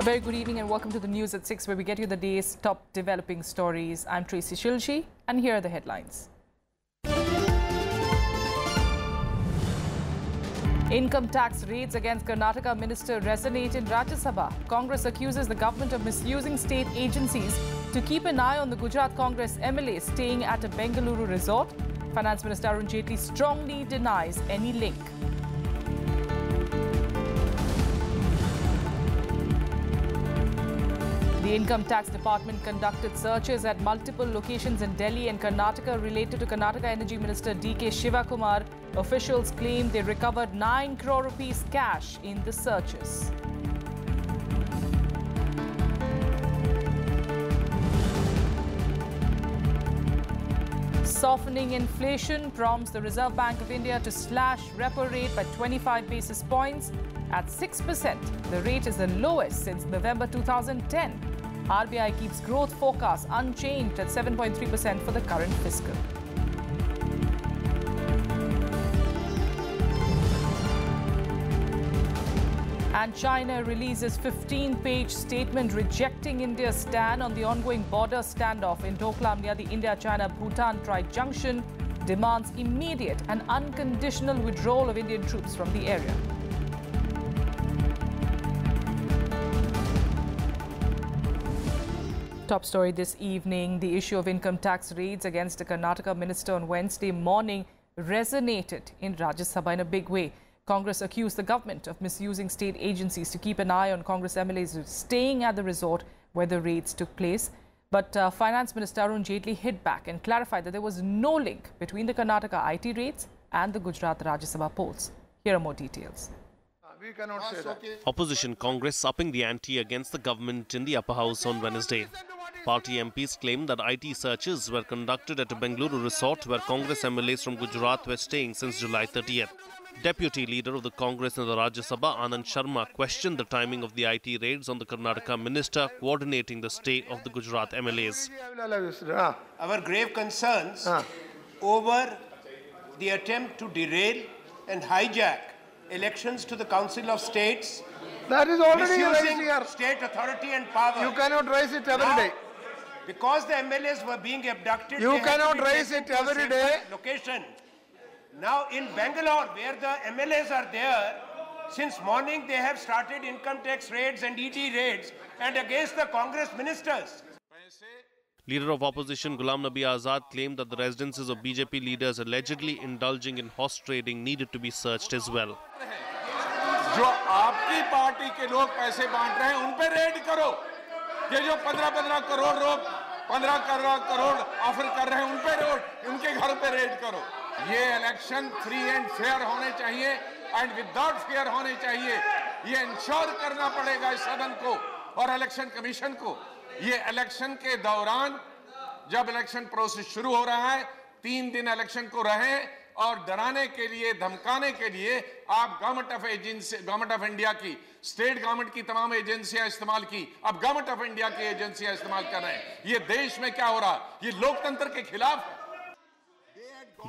Very good evening and welcome to the news at 6, where we get you the day's top developing stories. I'm Tracy Shilji and here are the headlines. Income tax raids against Karnataka minister resonate in Rajya Sabha. Congress accuses the government of misusing state agencies to keep an eye on the Gujarat Congress MLA staying at a Bengaluru resort. Finance Minister Arun Jaitley strongly denies any link. The Income Tax Department conducted searches at multiple locations in Delhi and Karnataka related to Karnataka Energy Minister D.K. Shivakumar. Officials claim they recovered 9 crore rupees cash in the searches. Softening inflation prompts the Reserve Bank of India to slash repo rate by 25 basis points at 6%. The rate is the lowest since November 2010. RBI keeps growth forecast unchanged at 7.3% for the current fiscal. And China releases 15-page statement rejecting India's stand on the ongoing border standoff in Doklam near the India-China-Bhutan tri-junction, demands immediate and unconditional withdrawal of Indian troops from the area. Top story this evening, the issue of income tax raids against the Karnataka minister on Wednesday morning resonated in Rajya Sabha in a big way. Congress accused the government of misusing state agencies to keep an eye on Congress MLAs staying at the resort where the raids took place. But Finance Minister Arun Jaitley hit back and clarified that there was no link between the Karnataka IT raids and the Gujarat Rajya Sabha polls. Here are more details. We cannot say that. Opposition Congress upping the ante against the government in the upper house on Wednesday. Party MPs claimed that IT searches were conducted at a Bengaluru resort where Congress MLAs from Gujarat were staying since July 30th. Deputy Leader of the Congress in the Rajya Sabha, Anand Sharma, questioned the timing of the IT raids on the Karnataka minister coordinating the stay of the Gujarat MLAs. Our grave concerns over the attempt to derail and hijack elections to the Council of States. That is already misusing here. State authority and power. You cannot raise it every day. Because the MLAs were being abducted, You they had cannot to be raise taken it to a every safer day. location. Now in Bangalore, where the MLAs are there, since morning they have started income tax raids and ED raids and against the Congress ministers. Leader of opposition Ghulam Nabi Azad claimed that the residences of BJP leaders allegedly indulging in horse trading needed to be searched as well. जो आपकी party के लोग पैसे बांट रहे हैं उन पे रेड करो। ये जो 15 करोड़ लोग 15 करोड़ ऑफर कर रहे हैं उन पे उनके घर पे रेड करो। ये इलेक्शन फ्री एंड फेयर होने चाहिए एंड विदाउट फेयर होने चाहिए। ये इंश्योर करना पड़ेगा इस सदन को और इलेक्शन कमीशन को। ये इलेक्शन के दौरान जब इलेक्शन प्रोसेस शुरू हो रहा है 3 दिन इलेक्शन को रहे और डराने के लिए धमकाने के लिए आप गवर्नमेंट ऑफ इंडिया की स्टेट गवर्नमेंट की तमाम एजेंसियां इस्तेमाल की, अब गवर्नमेंट ऑफ इंडिया की एजेंसियां इस्तेमाल कर रहे हैं। ये देश में क्या हो रहा है? ये लोकतंत्र के खिलाफ।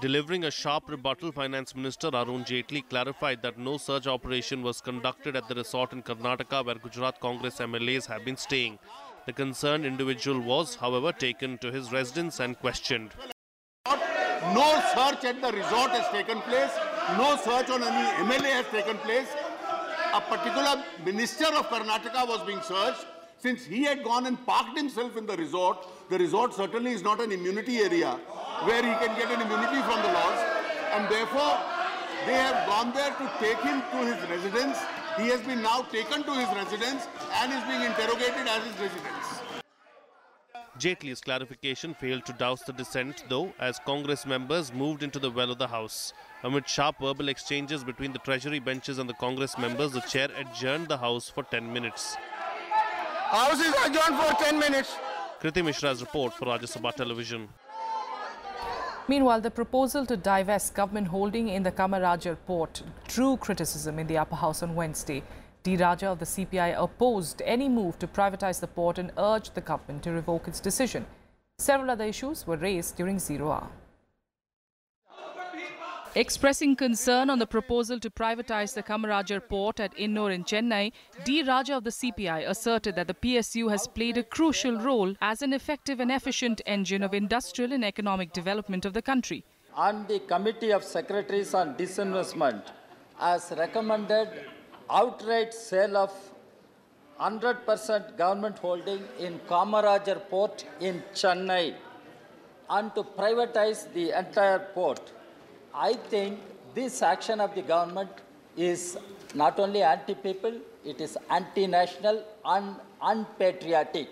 Delivering a sharp rebuttal, Finance Minister Arun Jaitley clarified that no search operation was conducted at the resort in Karnataka where Gujarat Congress MLAs have been staying. The concerned individual was, however, taken to his residence and questioned. No search at the resort has taken place. No search on any MLA has taken place. A particular minister of Karnataka was being searched. Since he had gone and parked himself in the resort certainly is not an immunity area where he can get an immunity from the laws. And therefore, they have gone there to take him to his residence. He has been now taken to his residence and is being interrogated at his residence. Jaitley's clarification failed to douse the dissent, though, as Congress members moved into the well of the House. Amid sharp verbal exchanges between the Treasury benches and the Congress members, the chair adjourned the House for 10 minutes. House is adjourned for 10 minutes. Kriti Mishra's report for Rajya Sabha Television. Meanwhile, the proposal to divest government holding in the Kamarajar port drew criticism in the upper house on Wednesday. D. Raja of the CPI opposed any move to privatize the port and urged the government to revoke its decision. Several other issues were raised during 0 hour. Expressing concern on the proposal to privatize the Kamarajar port at Ennore in Chennai, D. Raja of the CPI asserted that the PSU has played a crucial role as an effective and efficient engine of industrial and economic development of the country. And the Committee of Secretaries on Disinvestment has recommended outright sale of 100% government holding in Kamarajar port in Chennai and to privatize the entire port. I think this action of the government is not only anti-people, it is anti-national and unpatriotic.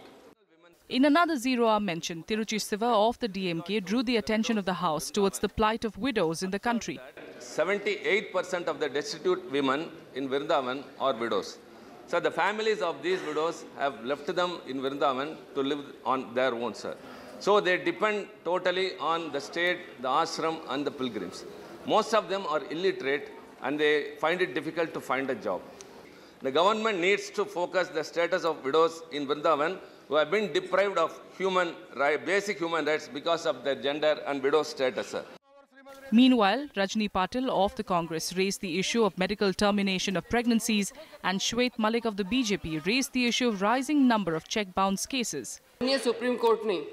In another zero-hour mention, Tiruchi Siva of the DMK drew the attention of the House towards the plight of widows in the country. 78% of the destitute women in Vrindavan are widows. So the families of these widows have left them in Vrindavan to live on their own, sir. So they depend totally on the state, the ashram and the pilgrims. Most of them are illiterate and they find it difficult to find a job. The government needs to focus the status of widows in Vrindavan who have been deprived of basic human rights because of their gender and widow status, sir. Meanwhile, Rajni Patil of the Congress raised the issue of medical termination of pregnancies and Shwet Malik of the BJP raised the issue of rising number of check bounce cases. Supreme court ने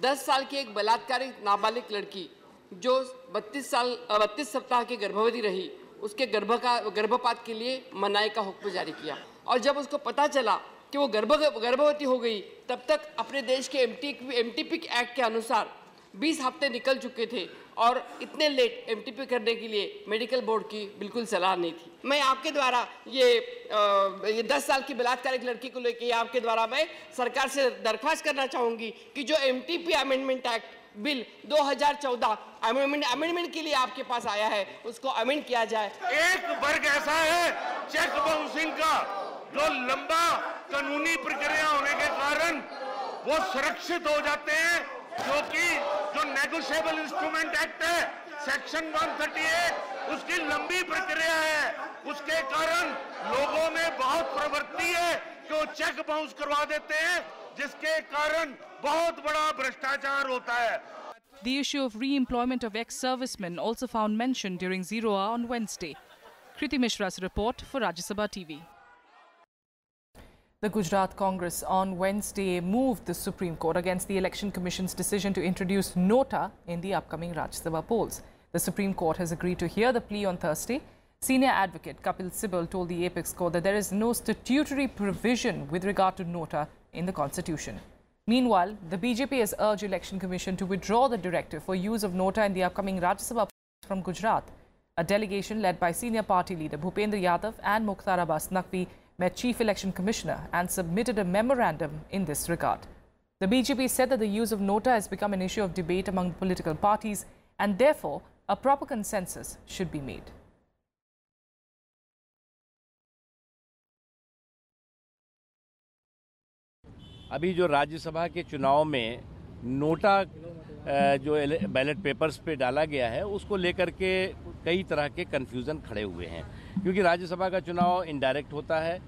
10 साल की एक बलात्कारित नाबालिग लड़की जो 32 सप्ताह की गर्भवती रही उसके गर्भपात के लिए मनाही का हुक्म जारी किया और जब उसको पता चला कि वो गर्भवती हो गई तब तक अपने देश के एमटीपी एक्ट के अनुसार 20 हफ्ते निकल चुके थे और इतने लेट एमटीपी करने के लिए मेडिकल बोर्ड की बिल्कुल सलाह नहीं थी। मैं आपके द्वारा ये 10 साल की बलात्कारिक लड़की को लेकर आपके द्वारा मैं सरकार से दरख्वास्त करना चाहूंगी कि जो MTP amendment act bill 2014 amendment के लिए आपके पास आया है उसको अमेंड किया जाए। एक वर्ग ऐसा है चेक बाउंसिंग का जो लंबा कानूनी प्रक्रिया होने के कारण वो सुरक्षित हो जाते हैं क्योंकि जो नेगोशिएबल इंस्ट्रूमेंट एक्ट है सेक्शन 138 उसकी लंबी प्रक्रिया है उसके कारण लोगों में बहुत प्रवृत्ति है कि वो चेक बाउंस करवा देते हैं जिसके कारण बहुत बड़ा भ्रष्टाचार होता है। The issue of re-employment of ex-servicemen also found mention during Zero Hour on Wednesday. Kriti Mishra's report for Rajya Sabha TV. The Gujarat Congress on Wednesday moved the Supreme Court against the Election Commission's decision to introduce nota in the upcoming Rajya Sabha polls. The Supreme Court has agreed to hear the plea on Thursday. Senior advocate Kapil Sibal told the Apex Court that there is no statutory provision with regard to nota in the Constitution. Meanwhile, the BJP has urged Election Commission to withdraw the directive for use of nota in the upcoming Rajya Sabha polls from Gujarat. A delegation led by senior party leader Bhupendra Yadav and Mukhtar Abbas Naqvi met Chief Election Commissioner and submitted a memorandum in this regard. The BJP said that the use of nota has become an issue of debate among political parties and therefore a proper consensus should be made. अभी जो राज्यसभा के चुनाव में NOTA जो ballot papers पे डाला गया है उसको लेकर के कई तरह के कन्फ्यूज़न खड़े हुए हैं क्योंकि राज्यसभा का चुनाव इनडायरेक्ट होता है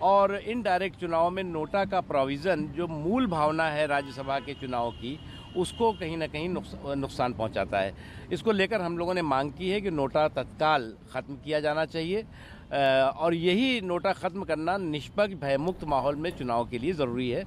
और इनडायरेक्ट चुनाव में नोटा का प्रोविज़न जो मूल भावना है राज्यसभा के चुनाव की उसको कहीं ना कहीं नुकसान पहुंचाता है। इसको लेकर हम लोगों ने मांग की है कि नोटा तत्काल ख़त्म किया जाना चाहिए और यही नोटा ख़त्म करना निष्पक्ष भयमुक्त माहौल में चुनाव के लिए ज़रूरी है।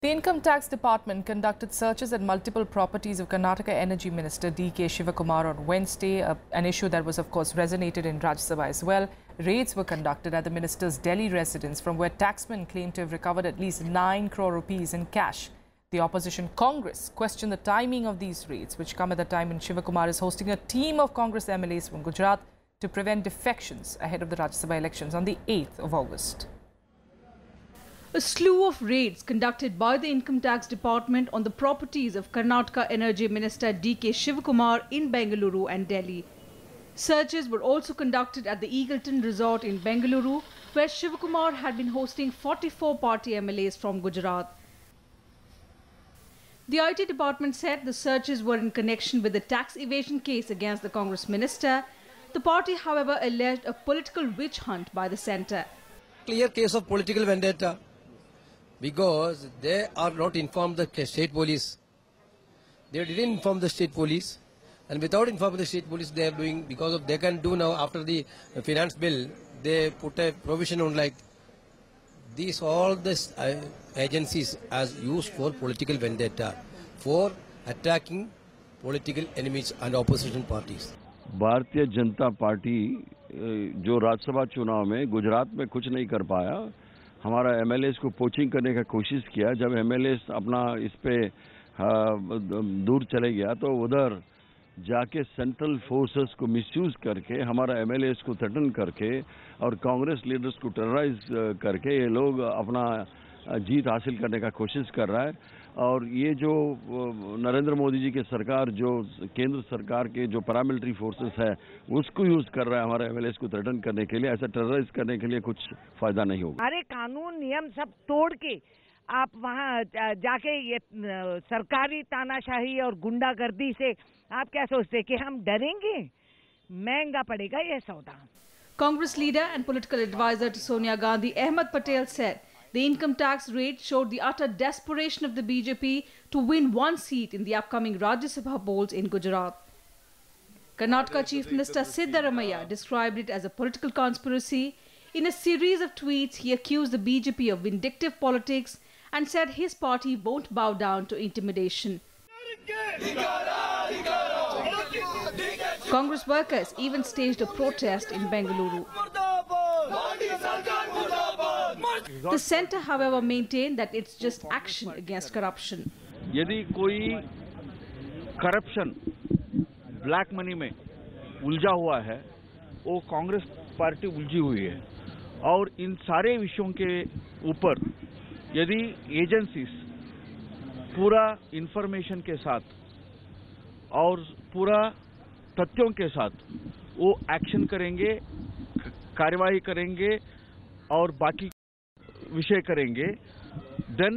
The Income Tax Department conducted searches at multiple properties of Karnataka Energy Minister D.K. Shivakumar on Wednesday, an issue that was of course resonated in Rajya Sabha as well. Raids were conducted at the minister's Delhi residence from where taxmen claimed to have recovered at least 9 crore rupees in cash. The opposition Congress questioned the timing of these raids, which come at the time when Shivakumar is hosting a team of Congress MLAs from Gujarat to prevent defections ahead of the Rajya Sabha elections on the 8th of August. A slew of raids conducted by the Income Tax Department on the properties of Karnataka Energy Minister D.K. Shivakumar in Bengaluru and Delhi. Searches were also conducted at the Eagleton Resort in Bengaluru, where Shivakumar had been hosting 44 party MLAs from Gujarat. The IT department said the searches were in connection with the tax evasion case against the Congress minister. The party, however, alleged a political witch hunt by the centre. Clear case of political vendetta, because they are not informed the state police. They didn't inform the state police And without informing the state police, they are doing, because of they can do now after the finance bill, they put a provision on like these all this agencies as used for political vendetta, for attacking political enemies and opposition parties. Bharatiya Janata party जो राज्यसभा चुनाव में गुजरात में कुछ नहीं कर पाया, हमारा MLAs को पोचिंग करने का कोशिश किया। जब एमएलएस अपना इस पे दूर चले गया तो उधर जाके सेंट्रल फोर्सेस को मिसयूज करके हमारा एमएलएस को थ्रेटन करके और कांग्रेस लीडर्स को टेरराइज करके ये लोग अपना जीत हासिल करने का कोशिश कर रहा है। और ये जो नरेंद्र मोदी जी की सरकार, जो केंद्र सरकार के जो पैरामिलिट्री फोर्सेस है, उसको यूज कर रहा है हमारे एमएलएस को थ्रेटन करने के लिए। ऐसा टेरराइज करने के लिए कुछ फायदा नहीं होगा। अरे कानून नियम सब तोड़ के आप वहाँ जाके ये सरकारी तानाशाही और गुंडागर्दी से आप क्या सोचते कि हम डरेंगे? महंगा पड़ेगा ये सौदा। Congress leader and political advisor to Sonia Gandhi, Ahmed Patel, said the income tax rate showed the utter desperation of the BJP to win one seat in the upcoming Rajya Sabha polls in Gujarat. Karnataka Chief Minister Siddaramaiah described it as a political conspiracy. In a series of tweets, he accused the BJP of vindictive politics and said his party won't bow down to intimidation. Congress workers even staged a protest in Bengaluru. The centre, however, maintained that it's just action against corruption. यदि कोई corruption, black money में उलझा हुआ है, वो Congress party उलझी हुई है। और इन सारे विषयों के ऊपर यदि एजेंसीज पूरा इंफॉर्मेशन के साथ और पूरा तथ्यों के साथ वो एक्शन करेंगे, कार्रवाई करेंगे और बाकी विषय करेंगे, then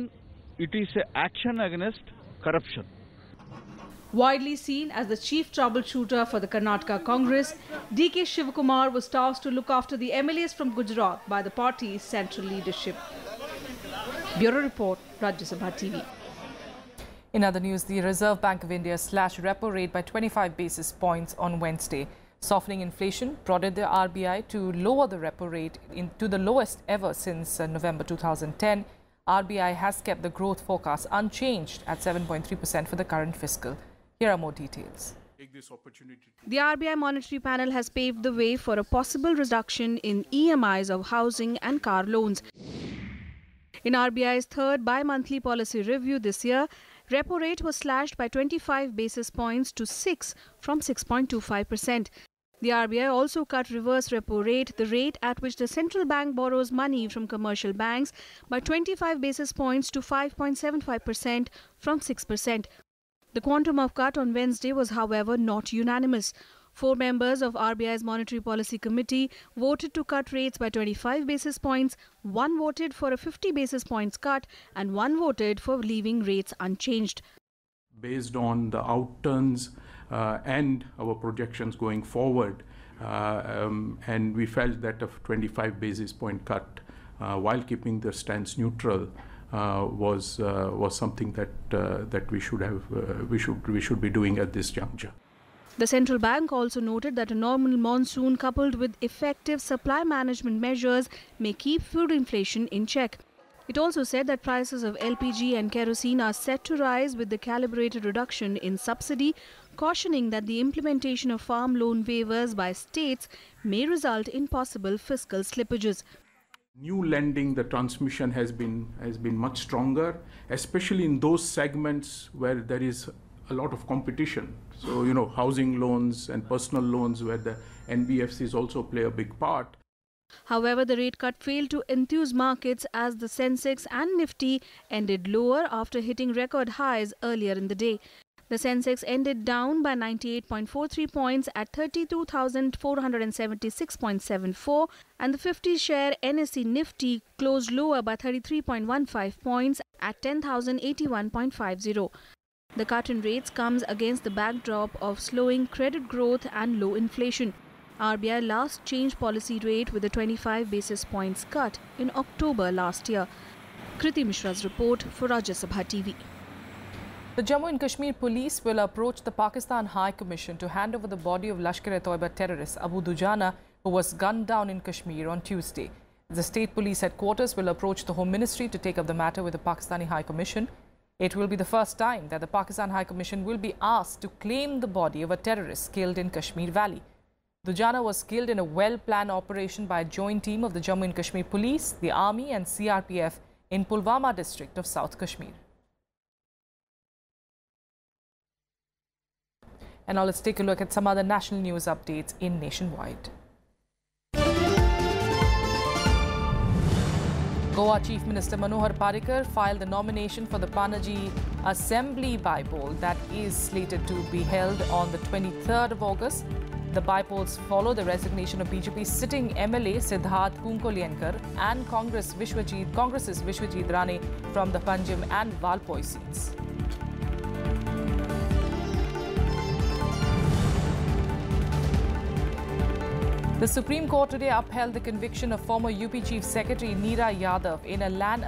it is an action against corruption. Widely seen as the chief troubleshooter for the Karnataka Congress, D.K. Shivakumar was tasked to look after the MLAs from Gujarat by the party's central leadership. Bureau Report, Rajya Sabha TV. In other news, the Reserve Bank of India slashed repo rate by 25 basis points on Wednesday. Softening inflation prodded the RBI to lower the repo rate to the lowest ever since November 2010. RBI has kept the growth forecast unchanged at 7.3% for the current fiscal. Here are more details. The RBI Monetary Panel has paved the way for a possible reduction in EMIs of housing and car loans. In RBI's third bi-monthly policy review this year, repo rate was slashed by 25 basis points to 6 from 6.25%. The RBI also cut reverse repo rate, the rate at which the central bank borrows money from commercial banks, by 25 basis points to 5.75% from 6%. The quantum of cut on Wednesday was, however, not unanimous. 4 members of RBI's Monetary Policy Committee voted to cut rates by 25 basis points, 1 voted for a 50 basis points cut, and 1 voted for leaving rates unchanged. Based on the outturns and our projections going forward, and we felt that a 25 basis point cut while keeping the stance neutral was something that we should be doing at this juncture. The central bank also noted that a normal monsoon coupled with effective supply management measures may keep food inflation in check. It also said that prices of LPG and kerosene are set to rise with the calibrated reduction in subsidy, cautioning that the implementation of farm loan waivers by states may result in possible fiscal slippages. New lending, the transmission has been much stronger, especially in those segments where there is a lot of competition. So, housing loans and personal loans where the NBFCs also play a big part. However, the rate cut failed to enthuse markets as the Sensex and Nifty ended lower after hitting record highs earlier in the day. The Sensex ended down by 98.43 points at 32,476.74 and the 50-share NSE Nifty closed lower by 33.15 points at 10,081.50. The cut in rates comes against the backdrop of slowing credit growth and low inflation. RBI last changed policy rate with a 25 basis points cut in October last year. Kriti Mishra's report for Rajya Sabha TV. The Jammu and Kashmir police will approach the Pakistan High Commission to hand over the body of Lashkar-e-Toiba terrorist Abu Dujana, who was gunned down in Kashmir on Tuesday. The state police headquarters will approach the Home Ministry to take up the matter with the Pakistani High Commission. It will be the first time that the Pakistan High Commission will be asked to claim the body of a terrorist killed in Kashmir Valley. Dujana was killed in a well-planned operation by a joint team of the Jammu and Kashmir Police, the Army and CRPF in Pulwama district of South Kashmir. And now let's take a look at some other national news updates in Nationwide. Goa Chief Minister Manohar Parrikar filed the nomination for the Panaji Assembly By-poll that is slated to be held on the 23rd of August. The by-polls follow the resignation of BJP sitting MLA Siddharth Kunkolienkar and Congress's Vishwajit Rane from the Panjim and Valpoi seats. The Supreme Court today upheld the conviction of former UP Chief Secretary Neera Yadav in a land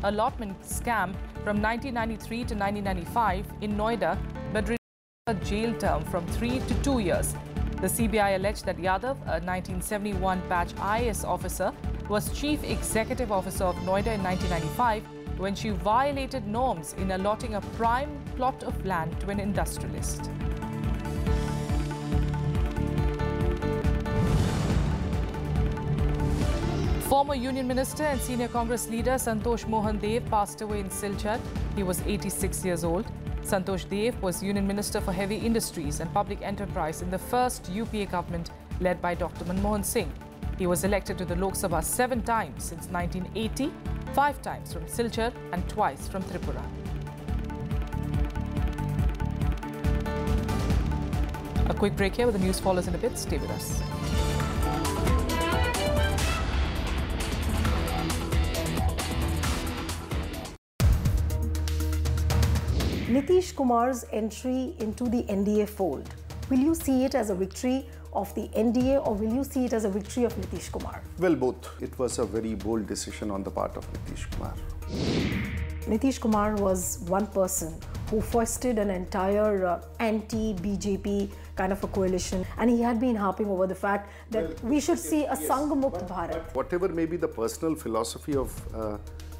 allotment scam from 1993 to 1995 in Noida, but reduced a jail term from 3 to 2 years. The CBI alleged that Yadav, a 1971 batch IAS officer, was Chief Executive Officer of Noida in 1995 when she violated norms in allotting a prime plot of land to an industrialist. Former Union Minister and senior Congress leader Santosh Mohan Dev passed away in Silchar. He was 86 years old. Santosh Dev was Union Minister for Heavy Industries and Public Enterprise in the first UPA government led by Dr. Manmohan Singh. He was elected to the Lok Sabha 7 times since 1980, 5 times from Silchar and twice from Tripura. A quick break here with the news follows in a bit. Stay with us. Nitish Kumar's entry into the NDA fold, will you see it as a victory of the NDA or will you see it as a victory of Nitish Kumar? Well, both. It was a very bold decision on the part of Nitish Kumar. Nitish Kumar was one person who foisted an entire anti-BJP kind of a coalition, and he had been harping over the fact that we should see a Sangh-Mukt Bharat. Whatever may be the personal philosophy of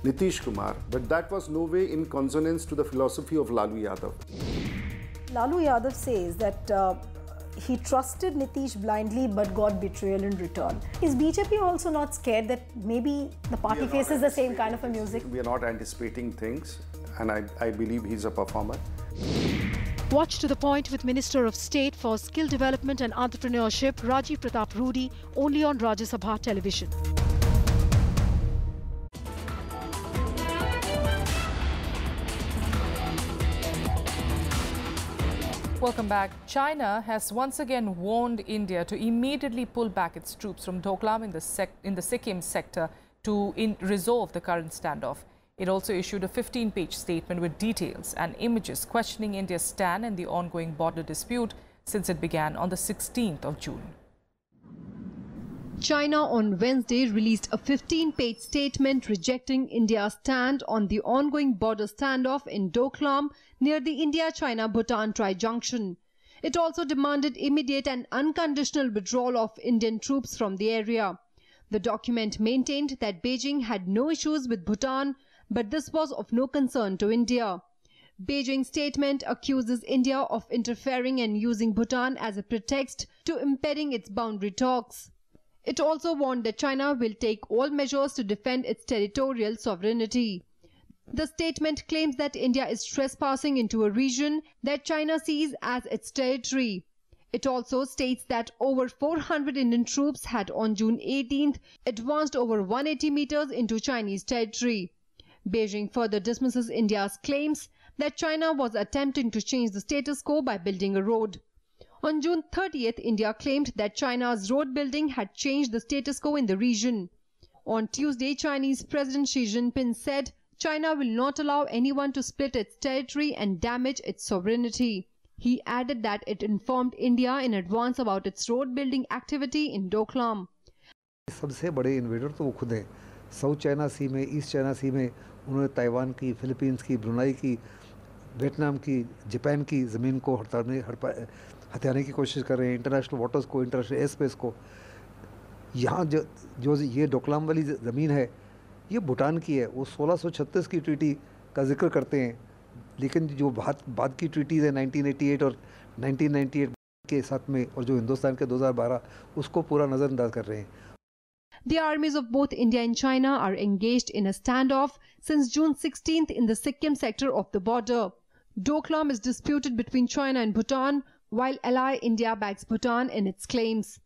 Nitish Kumar, but that was no way in consonance to the philosophy of Lalu Yadav. Lalu Yadav says that he trusted Nitish blindly but got betrayal in return. Is BJP also not scared that maybe the party faces the same kind of a music? We are not anticipating things, and I believe he's a performer. Watch to the point with Minister of State for Skill Development and Entrepreneurship Rajiv Pratap Rudy only on Rajya Sabha television. Welcome back. China has once again warned India to immediately pull back its troops from Doklam in the Sikkim sector to resolve the current standoff. It also issued a 15-page statement with details and images questioning India's stand in the ongoing border dispute since it began on the 16th of June. China on Wednesday released a 15-page statement rejecting India's stand on the ongoing border standoff in Doklam near the India-China-Bhutan tri-junction. It also demanded immediate and unconditional withdrawal of Indian troops from the area. The document maintained that Beijing had no issues with Bhutan, but this was of no concern to India. Beijing's statement accuses India of interfering and using Bhutan as a pretext to impeding its boundary talks. It also warned that China will take all measures to defend its territorial sovereignty. The statement claims that India is trespassing into a region that China sees as its territory. It also states that over 400 Indian troops had on June 18th advanced over 180 meters into Chinese territory. Beijing further dismisses India's claims that China was attempting to change the status quo by building a road. On June 30th, India claimed that China's road building had changed the status quo in the region. On Tuesday, Chinese President Xi Jinping said China will not allow anyone to split its territory and damage its sovereignty. He added that it informed India in advance about its road building activity in Doklam. सबसे बड़े invader तो वो खुद हैं। South China सी में, east China सी में उन्होंने Taiwan की, फिलीपींस की, ब्रुनाई की, वियतनाम की, जापान की ज़मीन को हथियाने की कोशिश कर रहे हैं, इंटरनेशनल वाटर्स को, इंटरनेशनल एयर स्पेस को। यहाँ जो ये डोकलाम वाली ज़मीन है, ये भूटान की है। वो 1636 की ट्रीटी का जिक्र करते हैं, लेकिन जो बाद की ट्रीटीज़ है 1988 और 1998 के साथ में, और जो हिंदुस्तान के 2012, उसको पूरा नज़रअंदाज कर रहे हैं। The armies of both India and China are engaged in a standoff since June 16th in the Sikkim sector of the border. Doklam is disputed between China and Bhutan, while ally India backs Bhutan in its claims.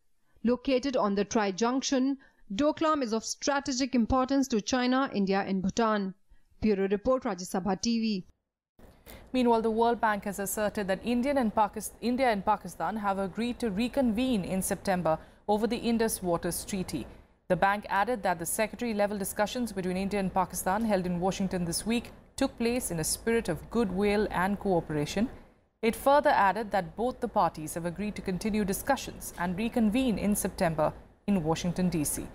Located on the Tri-Junction, Doklam is of strategic importance to China, India and Bhutan. Bureau Report, Rajya Sabha TV. Meanwhile, the World Bank has asserted that India and Pakistan have agreed to reconvene in September over the Indus Waters Treaty. The bank added that the secretary-level discussions between India and Pakistan held in Washington this week took place in a spirit of goodwill and cooperation. It further added that both the parties have agreed to continue discussions and reconvene in September in Washington, D.C.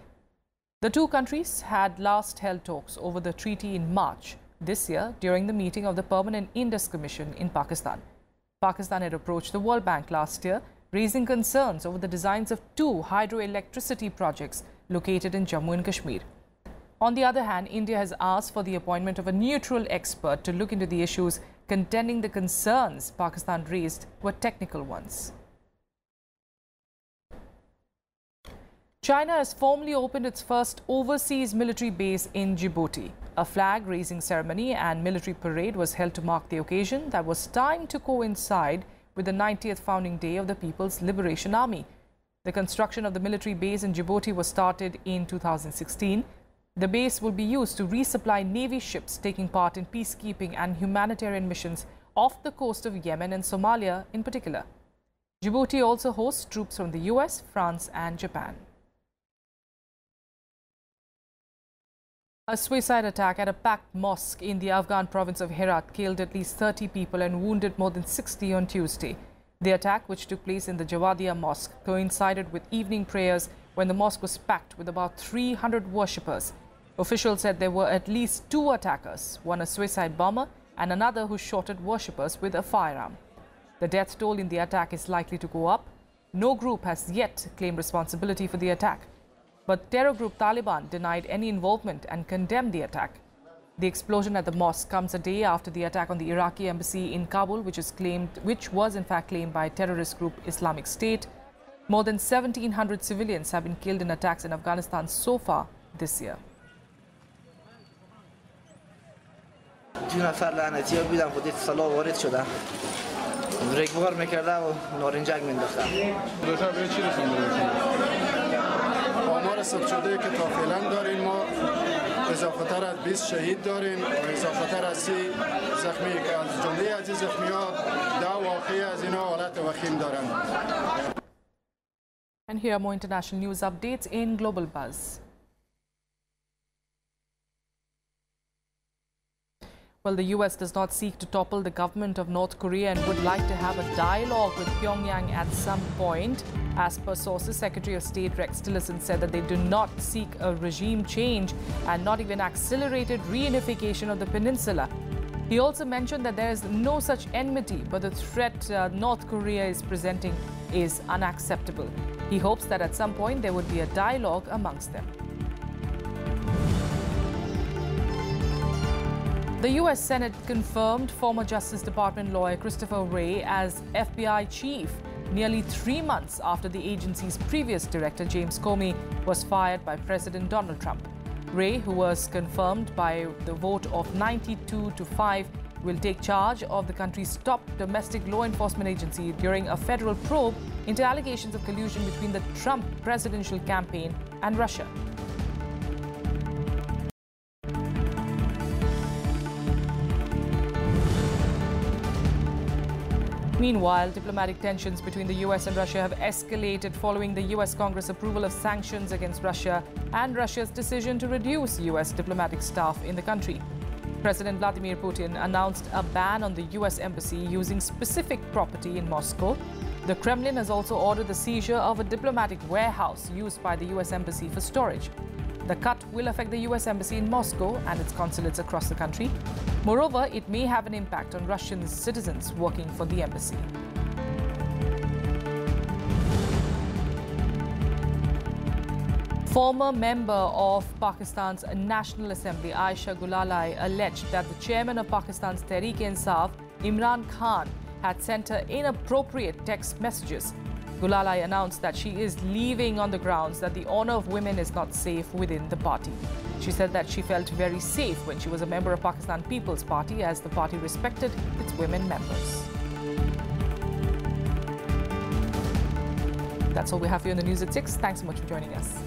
The two countries had last held talks over the treaty in March this year during the meeting of the Permanent Indus Commission in Pakistan. Pakistan had approached the World Bank last year, raising concerns over the designs of two hydroelectricity projects located in Jammu and Kashmir. On the other hand, India has asked for the appointment of a neutral expert to look into the issues, contending the concerns Pakistan raised were technical ones. China has formally opened its first overseas military base in Djibouti. A flag-raising ceremony and military parade was held to mark the occasion that was timed to coincide with the 90th founding day of the People's Liberation Army. The construction of the military base in Djibouti was started in 2016. The base will be used to resupply Navy ships taking part in peacekeeping and humanitarian missions off the coast of Yemen and Somalia in particular. Djibouti also hosts troops from the US, France and Japan. A suicide attack at a packed mosque in the Afghan province of Herat killed at least 30 people and wounded more than 60 on Tuesday. The attack, which took place in the Jawadia Mosque, coincided with evening prayers when the mosque was packed with about 300 worshippers. Officials said there were at least 2 attackers, one a suicide bomber and another who shot at worshippers with a firearm. The death toll in the attack is likely to go up. No group has yet claimed responsibility for the attack, but terror group Taliban denied any involvement and condemned the attack. The explosion at the mosque comes a day after the attack on the Iraqi embassy in Kabul, which was in fact claimed by terrorist group Islamic State. More than 1,700 civilians have been killed in attacks in Afghanistan so far this year. اضافتر از 20 شهید داریم و اضافتر از 30 زخمی که از جمله از این زخمیات 10 واقعی از اینا حالت وخیم دارند. And here are more international news updates in Global Buzz. Well, the US does not seek to topple the government of North Korea and would like to have a dialogue with Pyongyang at some point. As per sources, Secretary of State Rex Tillerson said that they do not seek a regime change and not even accelerated reunification of the peninsula. He also mentioned that there is no such enmity, but the threat North Korea is presenting is unacceptable. He hopes that at some point there would be a dialogue amongst them. The U.S. Senate confirmed former Justice Department lawyer Christopher Wray as FBI chief nearly 3 months after the agency's previous director, James Comey, was fired by President Donald Trump. Wray, who was confirmed by the vote of 92-5, will take charge of the country's top domestic law enforcement agency during a federal probe into allegations of collusion between the Trump presidential campaign and Russia. Meanwhile, diplomatic tensions between the US and Russia have escalated following the US Congress approval of sanctions against Russia and Russia's decision to reduce US diplomatic staff in the country. President Vladimir Putin announced a ban on the US embassy using specific property in Moscow. The Kremlin has also ordered the seizure of a diplomatic warehouse used by the US embassy for storage. The cut will affect the US Embassy in Moscow and its consulates across the country. Moreover, it may have an impact on Russian citizens working for the embassy. Former member of Pakistan's National Assembly, Aisha Gulalai, alleged that the chairman of Pakistan's Tehreek-e-Insaf, Imran Khan, had sent her inappropriate text messages. Gulalai announced that she is leaving on the grounds that the honor of women is not safe within the party. She said that she felt very safe when she was a member of Pakistan People's Party, as the party respected its women members. That's all we have for you in the news at 6. Thanks so much for joining us.